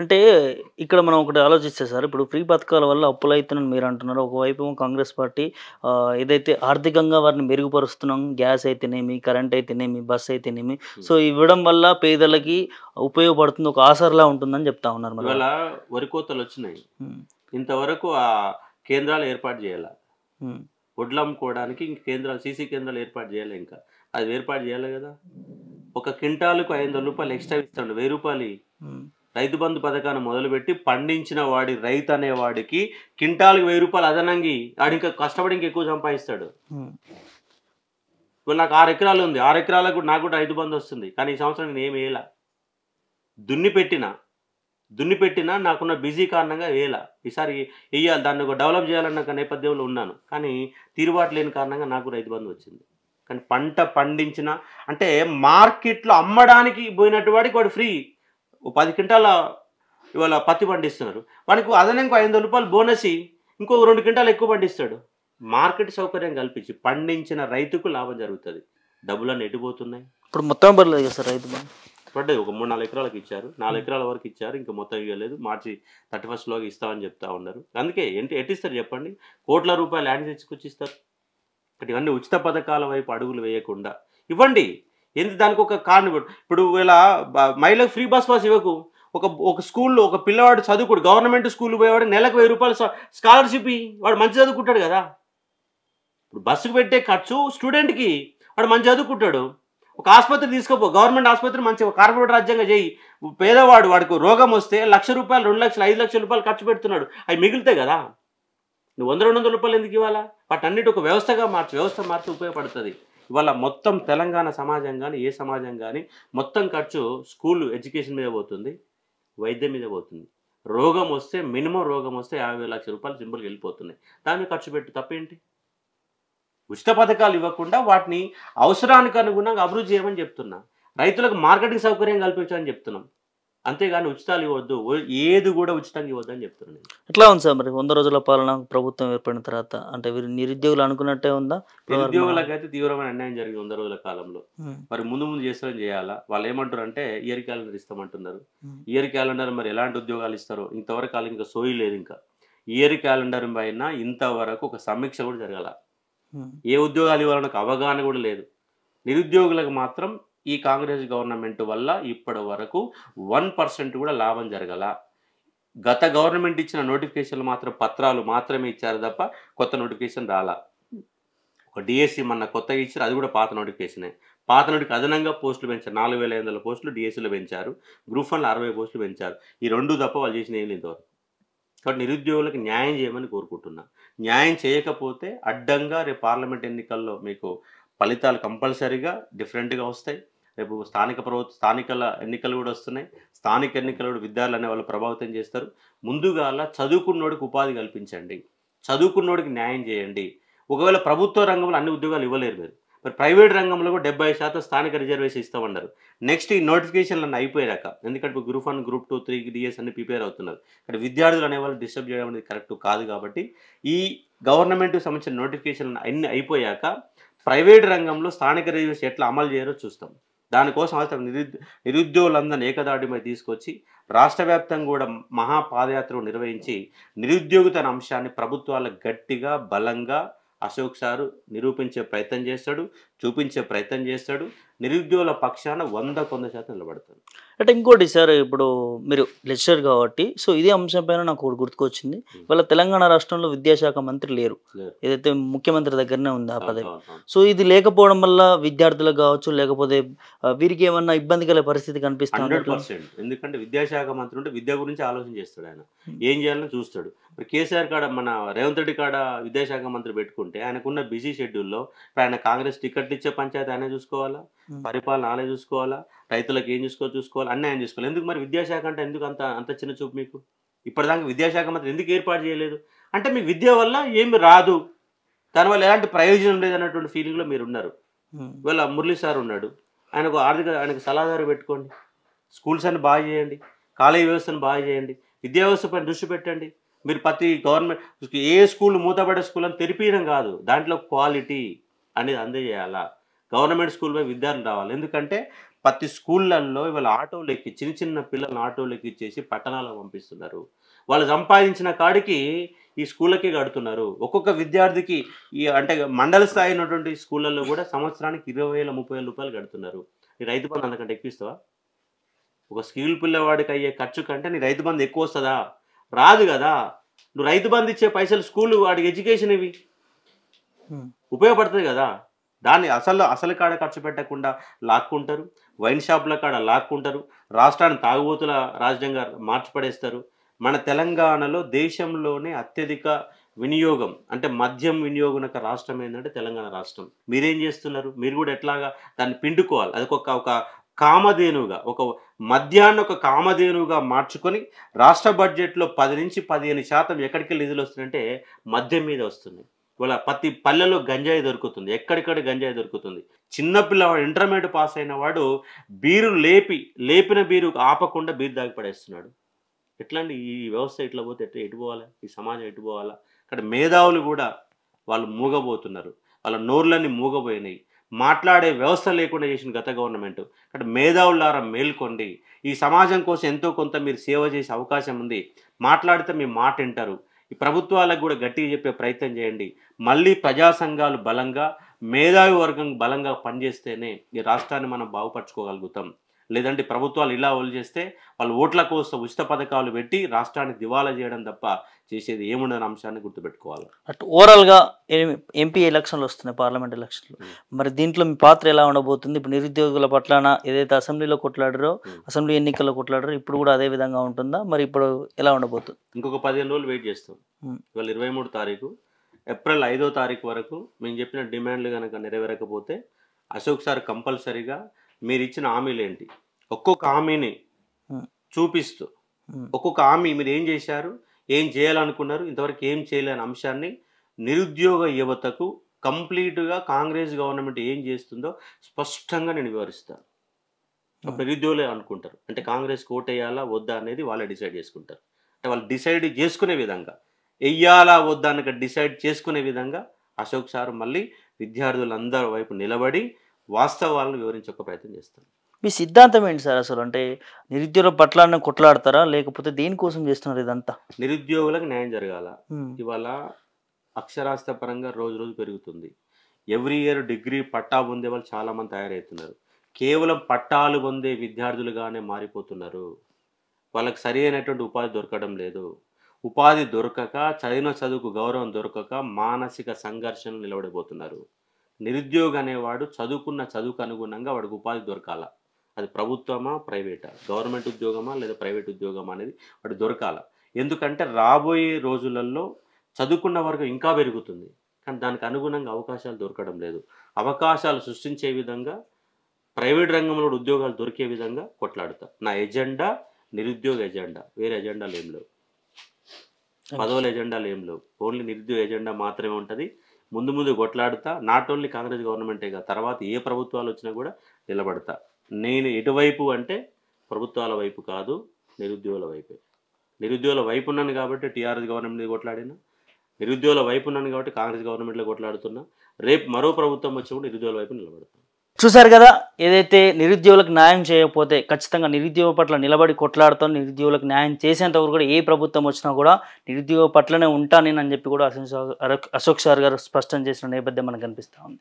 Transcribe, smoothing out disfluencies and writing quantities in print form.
అంటే ఇక్కడ మనం ఒకటి ఆలోచిస్తే సార్, ఇప్పుడు ఫ్రీ పథకాల వల్ల అప్పులైతున్నాయని మీరు అంటున్నారు. ఒకవైపేమో కాంగ్రెస్ పార్టీ ఏదైతే ఆర్థికంగా వారిని మెరుగుపరుస్తున్నాం, గ్యాస్ అయితేనేమి, కరెంట్ అయితేనేమి, బస్ అయితేనేమి, హ్మ్. సో ఇవ్వడం వల్ల పేదలకి ఉపయోగపడుతుంది. ఒక ఆసరాలా ఉంటుందని చెప్తా ఉన్నారు మరి ఇవాళ వాళ్ళు. వరి కోతలొచ్చినాయి. హ్మ్. ఇంతవరకు కేంద్రాలు ఏర్పాటు చేయాల. హ్మ్. వడ్లు అమ్ముకోవడానికి ఇంక కేంద్రాలు సీసీ కేంద్రాలు ఏర్పాటు చేయాలి ఇంకా. అది ఏర్పాటు చేయాలి గదా! ఒక క్వింటాల్‌కు రూ. 500 ఎక్స్‌ట్రా ఇస్తాడు. రూ. 1000 హ్మ్. రైతు బంధు పథకాన్ని మొదలుపెట్టి పండించిన వాడి రైతనేవాడికి క్వింటాల్‌కి రూ. 1000 అదనంగి ఆడింకా కష్టపడి ఇంకెక్కువ సంపాదిస్తాడు. హ్మ్. ఇప్పుడు నాకు 6 ఎకరాలు ఉంది. 6 ఎకరాలకు నాకు కూడా రైతు బంధు వస్తుంది. కానీ ఈ సంవత్సరం నేనేమి ఏయల. దున్ని పెట్టినా. దున్నిపెట్టినా నాకున్న బిజీ కారణంగా వేయల. ఈసారి ఎయ్యాలి. దాన్ని ఒక డెవలప్ చేయాలన్న ఒక నేపథ్యంలో ఉన్నాను. కానీ తీరుబాటు లేని కారణంగా నాకు రైతు బంధు వచ్చింది. కానీ పంట పండించిన అంటే మార్కెట్‌లో అమ్మడానికి పోయినట్టు వాడికి వాడు ఫ్రీ. ఓ 10 క్వింటాల ఇవాళ పత్తి పండిస్తున్నారు. వానికి అదనంగా రూ. 500 బోనస్ ఇంకో 2 క్వింటాలు ఎక్కువ పండిస్తాడు. మార్కెట్ సౌకర్యం కల్పించి పండించిన రైతుకు లాభం జరుగుతది. డబ్బులన్నీ ఎటు పోతున్నాయి? ఇప్పుడు మొత్తం పడలేదు కదా సార్ రైతు బంధు. పడ్డది. ఒక 3, 4 ఎకరాలకు ఇచ్చారు. 4 హ్మ్. ఎకరాల వరకు ఇచ్చారు. ఇంక మొత్తం ఇయ్యలేదు. మార్చి 31 లోగా ఇస్తామని చెప్తా ఉన్నారు. అందుకే ఎట్టిస్తారు చెప్పండి? కోట్ల రూపాయలు యాడ తెచ్చుకొచ్చి ఇస్తారు? ఒకటి ఇవన్నీ ఉచిత పథకాల వైపు అడుగులు వేయకుండా ఇవ్వండి. దానికొక కారణం ఇప్పుడు ఇలా మహిళలకు ఫ్రీ బస్ పాస్ ఇవ్వకు. ఒక స్కూల్‌లో ఒక పిల్లవాడు చదువుకోడు. గవర్నమెంట్ స్కూల్‌కి పోయేవాడు నెలకు రూ. 1000 స్కాలర్‌షిప్ వాడు మంచిగా చదువుకుంటాడు గదా! ఇప్పుడు బస్సుకు పెట్టే ఖర్చు స్టూడెంట్‌కి. వాడు మంచిగా చదువుకుంటాడు. ఒక ఆస్పత్రి తీసుకోపో. గవర్నమెంట్ ఆస్పత్రి మంచిగా కార్పొరేట్ రాజ్యంగా చెయ్యి. పేదవాడు వాడికి రోగం వస్తే రూ. 1,00,000, 2,00,000, 5,00,000 ఖర్చు పెడుతున్నాడు. అవి మిగులుతాయి గదా! నువ్వు రూ. 100, 200 ఎందుకు ఇవ్వాలా? వాటన్నిటి ఒక వ్యవస్థగా మార్చు. వ్యవస్థ మార్చి ఉపయోగపడుతది. ఇవాళ మొత్తం తెలంగాణ సమాజం గాని, ఏ సమాజం గాని మొత్తం ఖర్చు స్కూల్ ఎడ్యుకేషన్ మీద పోతుంది. వైద్యం మీద పోతుంది. రోగం వస్తే మినిమమ్ రోగం వస్తే రూ. 50,00,000 సింపుల్‌గా ఎళ్ళిపోతున్నాయి. దాని మీద ఖర్చు పెట్టు తప్పేంటి? ఉచిత పథకాలు ఇవ్వకుండా వాటిని అవసరానికి అనుగుణంగా అభివృద్ధి చేయమని చెప్తున్నా. రైతులకు మార్కెటింగ్ సౌకర్యం కల్పించమని చెప్తున్నాం. అంతేగాని ఉచితాలు ఇవ్వద్దు. ఏది కూడా ఉచితంగా ఇవ్వద్దని చెప్తున్నాను నేను. ఎట్లా ఉంది సార్ మరి 100 రోజుల పాలన ప్రభుత్వం ఏర్పడిన తర్వాత? అంటే వీరు నిరుద్యోగులు అనుకున్నట్టే ఉందా? ఇప్పటివరకు మన నిరుద్యోగులకైతే తీవ్రమైన అన్యాయం జరిగింది 100 రోజుల కాలంలో. హ్మ్. మరి ముందు చేస్తారని చేయాలా? వాళ్ళేమంటున్నారంటే ఇయర్ క్యాలెండర్ ఇస్తామంటున్నారు. హ్మ్. ఇయర్ క్యాలెండర్ మరి ఎలాంటి ఉద్యోగాలు ఇస్తారో ఇంతవరకు ఆళ్ళకి ఇంకా సోయి లేదింకా. ఇయర్ క్యాలెండర్ పైన ఇంతవరకు ఒక సమీక్ష కూడా జరగాల. హ్మ్. ఏ ఉద్యోగాలు ఇవ్వాలన్న ఒక అవగాహన కూడా లేదు. నిరుద్యోగులకు మాత్రం ఈ కాంగ్రెస్ గవర్నమెంట్ వల్ల ఇప్పటి వరకు 1% కూడా లాభం జరగల. గత గవర్నమెంట్ ఇచ్చిన నోటిఫికేషన్‌లు మాత్రం పత్రాలు మాత్రమే ఇచ్చారు తప్ప కొత్త నోటిఫికేషన్ రాలా. ఒక డీఎస్సీ మొన్న కొత్తగా ఇచ్చారు. అది కూడా పాత నోటిఫికేషనే. పాత నోటికి అదనంగా పోస్టులు పెంచారు. 4,500 పోస్టులు డీఎస్సీలో పెంచారు. గ్రూప్ వన్‌లో 60 పోస్టులు పెంచారు. ఈ 2 తప్ప వాళ్ళు చేసింది ఏం లేదు ఇంతవరకు. కాబట్టి నిరుద్యోగులకు న్యాయం చేయమని కోరుకుంటున్నా. న్యాయం చేయకపోతే అడ్డంగా రేపు పార్లమెంట్ ఎన్నికల్లో మీకు ఫలితాలు కంపల్సరీగా డిఫరెంట్‌గా వస్తాయి. రేపు స్థానికల ఎన్నికలు కూడా వస్తున్నాయి. స్థానిక ఎన్నికలు కూడా విద్యార్థులు అనేవాళ్ళు ప్రభావితం చేస్తారు. ముందుగాల చదువుకున్నోడికి ఉపాధి కల్పించండి. చదువుకున్నోడికి న్యాయం చేయండి. ఒకవేళ ప్రభుత్వ రంగంలో అన్ని ఉద్యోగాలు ఇవ్వలేరు మీరు. మరి ప్రైవేట్ రంగంలో కూడా 70% స్థానిక రిజర్వేషన్ ఇస్తామన్నారు. నెక్స్ట్ ఈ నోటిఫికేషన్‌లన్నీ అయిపోయాక ఎందుకంటే ఇప్పుడు గ్రూప్ 1, గ్రూప్ 2, 3 డీఎస్ అన్ని ప్రిపేర్ అవుతున్నారు. ఇక్కడ విద్యార్థులు అనేవాళ్ళు డిస్టర్బ్ చేయడం అనేది కరెక్ట్ కాదు కాబట్టి, ఈ గవర్నమెంట్‌కి సంబంధించిన నోటిఫికేషన్‌లు అన్నీ అయిపోయాక, ప్రైవేట్ రంగంలో స్థానిక రిజర్వేషన్ ఎట్లా అమలు చేయాలో చూస్తాం. దానికోసం అసలు నిరుద్యోగులందరిని ఏకతాటి మీద తీసుకొచ్చి, రాష్ట్ర వ్యాప్తంగా కూడా మహా పాదయాత్ర నిర్వహించి, నిరుద్యోగిత అంశాన్ని ప్రభుత్వాలకు గట్టిగా, బలంగా అశోక్ సారు నిరూపించే ప్రయత్నం చేస్తాడు. చూపించే ప్రయత్నం చేస్తాడు. నిరుద్యోగుల పక్షాన 100% నిలబడతాడు. అంటే ఇంకోటి సార్, ఇప్పుడు మీరు లెక్చరర్ కాబట్టి, సో ఇదే అంశం పైన నాకు ఒకటి గుర్తుకొచ్చింది. హ్మ్. ఇవాళ తెలంగాణ రాష్ట్రంలో విద్యాశాఖ మంత్రి లేరు. లేరు. ఏదైతే ముఖ్యమంత్రి దగ్గరనే ఉంది ఆ అవును. పదవి. అవును. అవును. సో ఇది లేకపోవడం వల్ల విద్యార్థులకు కావచ్చు, లేకపోతే వీరికి ఏమన్నా ఇబ్బంది కలిగే పరిస్థితి కనిపిస్తా ఉందా ఎట్లా? 100%. ఎందుకంటే విద్యాశాఖ మంత్రి ఉంటే విద్య గురించి ఆలోచన చేస్తాడాయన. హ్మ్. ఏం చేయాలని చూస్తాడు. ఇప్పుడు కేసీఆర్ కాడ మన రేవంత్ రెడ్డి కాడ విద్యాశాఖ మంత్రి పెట్టుకుంటే ఆయనకున్న బిజీ షెడ్యూల్‌లో ఇప్పుడు ఆయన కాంగ్రెస్ టికెట్లు ఇచ్చే పంచాయతీ ఆయనే చూసుకోవాలా, హ్మ్. పరిపాలన ఆలే చూసుకోవాలా, రైతులకు ఏం చూసుకోవాలా అన్నీ ఆయన చూసుకోవాలి. ఎందుకు మరి విద్యాశాఖ అంటే ఎందుకు అంత అంత చిన్న చూపు మీకు? ఇప్పటిదాకా విద్యాశాఖ మంత్రి ఎందుకు ఏర్పాటు చేయలేదు? అంటే మీకు విద్య వల్ల ఏమి రాదు. దానివల్ల ఎలాంటి ప్రయోజనం లేదన్నటువంటి ఫీలింగ్‌లో మీరున్నారు. హ్మ్. ఇవాళ మురళీ సార్ ఉన్నాడు. ఆయనకు సలహాదారు పెట్టుకోండి. స్కూల్స్ అన్ని బాగా చేయండి. కాలేజీ వ్యవస్థను బాగా చేయండి. విద్యా వ్యవస్థ పైన దృష్టి పెట్టండి. మీరు ప్రతి గవర్నమెంట్ ఏ స్కూల్ మూతపడ్డ స్కూల్ అని తెరిపియడం కాదు. దాంట్లో క్వాలిటీ అనేది అందజేయాలా. గవర్నమెంట్ స్కూల్‌పై విద్యార్థులు రావాలి. ఎందుకంటే ప్రతి స్కూళ్ళల్లో ఇవాళ ఆటోలు ఎక్కి చిన్న చిన్న పిల్లల్ని ఆటోలు ఎక్కిచ్చేసి పట్టణాలకు పంపిస్తున్నారు. వాళ్ళు సంపాదించిన కాడికి ఈ స్కూళ్ళకే కడుతున్నారు. ఒక్కొక్క విద్యార్థికి అంటే మండల స్థాయి ఉన్నటువంటి స్కూళ్ళల్లో కూడా సంవత్సరానికి 20,000, 30,000 రూపాయలు కడుతున్నారు. నీ రైతు బంధు అంతకంటే ఎక్కువ ఒక స్కూల్ పిల్లవాడికి అయ్యే ఖర్చు కంటే నీ రైతు బంధు ఎక్కువ వస్తుందా? రాదు కదా. నువ్వు రైతు బంధు ఇచ్చే పైసలు స్కూల్ వాడికి ఎడ్యుకేషన్ ఇవి ఉపయోగపడుతుంది కదా. దాన్ని అసలు కాడ ఖర్చు పెట్టకుండా లాక్కుంటారు. వైన్ షాపుల కాడ లాక్కుంటారు. రాష్ట్రాన్ని తాగుబోతుల రాజ్యంగా మార్చిపడేస్తారు. మన తెలంగాణలో దేశంలోనే అత్యధిక వినియోగం అంటే మద్యం వినియోగం రాష్ట్రం ఏంటంటే తెలంగాణ రాష్ట్రం. మీరేం చేస్తున్నారు? మీరు కూడా ఎట్లాగా దాన్ని పిండుకోవాలి. అది ఒక కామధేనువుగా ఒక మద్యాన్ని ఒక కామధేనువుగా మార్చుకొని రాష్ట్ర బడ్జెట్లో 10 నుంచి 15% ఎక్కడికి నిధులు వస్తున్నాయంటే మద్యం మీద వస్తున్నాయి. ఇవాళ ప్రతి పల్లెలో గంజాయి దొరుకుతుంది. ఎక్కడిక్కడ గంజాయి దొరుకుతుంది. చిన్నపిల్లవాడు ఇంటర్మీడియట్ పాస్ అయిన వాడు బీరు లేపిన బీరు ఆపకుండా బీరు దాగి పడేస్తున్నాడు. ఎట్లండి ఈ వ్యవస్థ ఇట్లా పోతే ఎటు పోవాలా? ఈ సమాజం ఎటు పోవాలా? ఇక్కడ మేధావులు కూడా వాళ్ళు మూగబోతున్నారు. వాళ్ళ నోర్లన్నీ మూగబోయినాయి. మాట్లాడే వ్యవస్థ లేకుండా చేసిన గత గవర్నమెంట్. ఇక్కడ మేధావులారా మేల్కొండి. ఈ సమాజం కోసం ఎంతో కొంత మీరు సేవ చేసే అవకాశం ఉంది. మాట్లాడితే మీ మాట వింటారు. ఈ ప్రభుత్వాలకు కూడా గట్టిగా చెప్పే ప్రయత్నం చేయండి. మళ్ళీ ప్రజా సంఘాలు బలంగా మేధావి వర్గం బలంగా పనిచేస్తేనే ఈ రాష్ట్రాన్ని మనం బాగుపరచుకోగలుగుతాం. లేదంటే ప్రభుత్వాలు ఇలా చేస్తే వాళ్ళు ఓట్ల కోసం ఉచిత పథకాలు పెట్టి రాష్ట్రాన్ని దివాలా చేయడం తప్ప చేసేది ఏముండని అంశాన్ని గుర్తుపెట్టుకోవాలి. అటు ఓవరాల్గా ఎంపీ ఎలక్షన్లు వస్తున్నాయి, పార్లమెంట్ ఎలక్షన్లు. మరి దీంట్లో మీ పాత్ర ఎలా ఉండబోతుంది? ఇప్పుడు నిరుద్యోగుల పట్ల ఏదైతే అసెంబ్లీలో కొట్లాడారో, అసెంబ్లీ ఎన్నికల్లో కొట్లాడారో, ఇప్పుడు కూడా అదే విధంగా ఉంటుందా? మరి ఇప్పుడు ఎలా ఉండబోతుంది? ఇంకొక 15 రోజులు వెయిట్ చేస్తాం. ఇవాళ 23 తారీఖు, ఏప్రిల్ 5వ తారీఖు వరకు మేము చెప్పిన డిమాండ్లు కనుక నెరవేరకపోతే అశోక్ సార్ కంపల్సరీగా మీరు ఇచ్చిన హామీలు ఏంటి ఒక్కొక్క హామీని చూపిస్తూ ఒక్కొక్క హామీ మీరు ఏం చేశారు, ఏం చేయాలనుకున్నారు, ఇంతవరకు ఏం చేయలేని అంశాన్ని నిరుద్యోగ యువతకు కంప్లీట్గా కాంగ్రెస్ గవర్నమెంట్ ఏం చేస్తుందో స్పష్టంగా నేను వివరిస్తాను. అప్పుడు నిరుద్యోగులే అనుకుంటారు అంటే కాంగ్రెస్కి ఓటేయాలా వద్దా అనేది వాళ్ళే డిసైడ్ చేసుకుంటారు. అంటే వాళ్ళు డిసైడ్ చేసుకునే విధంగా వెయ్యాలా వద్దా అని డిసైడ్ చేసుకునే విధంగా అశోక్ సార్ మళ్ళీ విద్యార్థులందరి వైపు నిలబడి వాస్తవాలను వివరించే ప్రయత్నం చేస్తారు. మీ సిద్ధాంతం ఏంటి సార్ అసలు? అంటే నిరుద్యోగుల పట్ల కొట్లాడతారా లేకపోతే దేనికోసం చేస్తున్నారు ఇదంతా? నిరుద్యోగులకు న్యాయం జరగాల. ఇవాళ అక్షరాస్యత పరంగా రోజు రోజు పెరుగుతుంది. ఎవ్రీ ఇయర్ డిగ్రీ పట్టా పొందే వాళ్ళు చాలామంది తయారవుతున్నారు. కేవలం పట్టాలు పొందే విద్యార్థులుగానే మారిపోతున్నారు. వాళ్ళకి సరి అయినటువంటి ఉపాధి దొరకడం లేదు. ఉపాధి దొరకక చదివిన చదువుకు గౌరవం దొరకక మానసిక సంఘర్షణలు నిలబడిపోతున్నారు. నిరుద్యోగి అనేవాడు చదువుకున్న చదువుకు అనుగుణంగా వాడికి ఉపాధి దొరకాల. అది ప్రభుత్వమా ప్రైవేటా, గవర్నమెంట్ ఉద్యోగమా లేదా ప్రైవేట్ ఉద్యోగమా అనేది వాడు దొరకాల. ఎందుకంటే రాబోయే రోజులలో చదువుకున్న వర్గం ఇంకా పెరుగుతుంది, కానీ దానికి అనుగుణంగా అవకాశాలు దొరకడం లేదు. అవకాశాలు సృష్టించే విధంగా ప్రైవేట్ రంగంలో ఉద్యోగాలు దొరికే విధంగా కొట్లాడుతా. నా ఎజెండా నిరుద్యోగ ఎజెండా, వేరే ఎజెండాలు ఏం లేవు, పదవుల ఎజెండాలు ఏం లేవు. ఓన్లీ నిరుద్యోగ ఎజెండా మాత్రమే ఉంటుంది. ముందు కొట్లాడుతా. నాట్ ఓన్లీ కాంగ్రెస్ గవర్నమెంటేగా, తర్వాత ఏ ప్రభుత్వాలు వచ్చినా కూడా నిలబడతా. నేను ఎటువైపు అంటే ప్రభుత్వాల వైపు కాదు, నిరుద్యోగుల వైపే. నిరుద్యోగుల వైపు ఉన్నాను కాబట్టి టీఆర్ఎస్ గవర్నమెంట్ మీద కొట్లాడినా, నిరుద్యోగుల వైపు ఉన్నాను కాబట్టి కాంగ్రెస్ గవర్నమెంట్లో కొట్లాడుతున్నా. రేపు మరో ప్రభుత్వం వచ్చినప్పుడు నిరుద్యోగుల వైపు నిలబడతాను. చూసారు కదా, ఏదైతే నిరుద్యోగులకు న్యాయం చేయకపోతే ఖచ్చితంగా నిరుద్యోగ పట్ల నిలబడి కొట్లాడుతాం. నిరుద్యోగులకు న్యాయం చేసేంత వరకు కూడా ఏ ప్రభుత్వం వచ్చినా కూడా నిరుద్యోగ పట్లనే ఉంటానని చెప్పి కూడా అశోక్ సార్ గారు స్పష్టం చేసిన నేపథ్యం మనకు కనిపిస్తూ ఉంది.